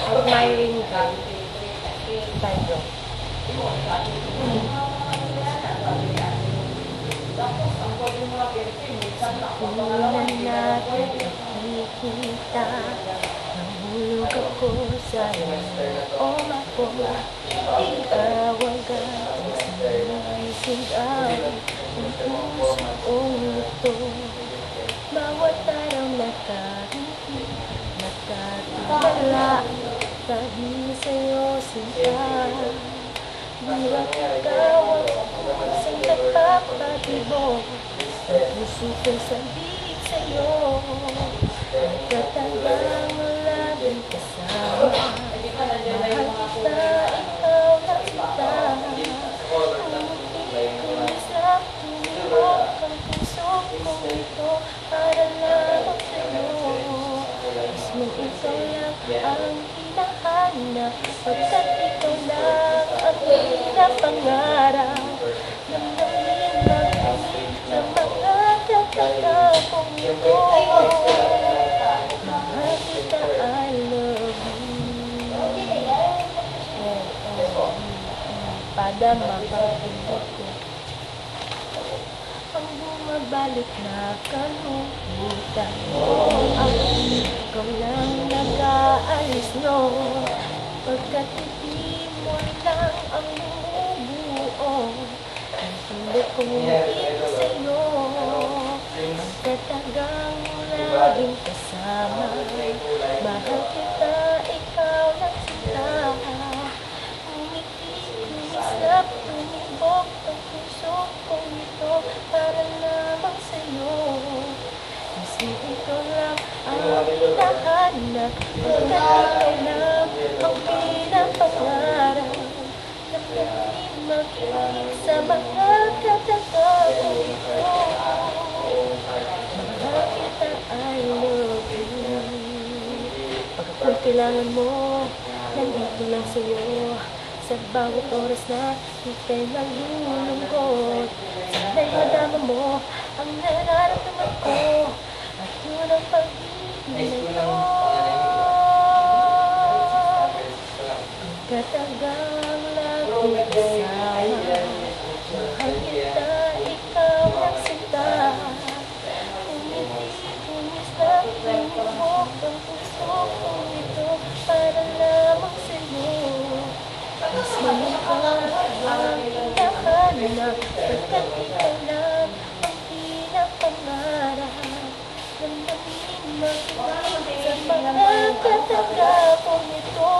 admiring ka. Tayo. Ulan natin nakikita, nahulog ako sa loob ako. Ikaw agad ang sigaw ng puso kong ito. Bawat araw nakatulala dahil sa'yo sinta. Bilang ikaw ang isang napapatibok, ang puso kong sabik sa'yo. Nagkatagang laging kasama, mahal kita, ikaw lang kita. Kumislap, tumibok ang puso kong ito para lamang sa'yo. Mismo ikaw lang ang hinahanap, pagkat ikaw lang ang pinapangarap. Damdamin magkawin sa mga tataka kong ito. Mahal kita, I love you. Padama pagpindot ko ang bumabalik na kalungkutan mo. Ikaw lang nag-aalis, no? Pagkat hindi mo lang ang bumubuo ang tulad kong ibig sa'yo. Magkatagang laging kasama, mahal kita, ikaw lang sila. Umiti, kumislap, tumibok ang puso kong ito para lamang sa'yo. Kasi ikaw lang ang hinahanap, pagkat ikaw lang ang pinapangarap. Damdamin makinig sa mga kataka kong ito. Mahal kita, I love you. Pagkat kailangan mo, nandito lang sa'yo. Sa bawat oras na ika'y nalulungkot, sana'y madama mo ang nararamdaman ko. At yun ang pag-ibig na ito. Katagang lagi kasama, mahal kita, ikaw lang sinta. Umiti, kumislap, tumibok ang puso kong ito para lamang sa'yo. Mismo ikaw ang hinahanap, pagkat ikaw lang ang pinapangarap. Damdamin makinig sa mga kataka kong ito.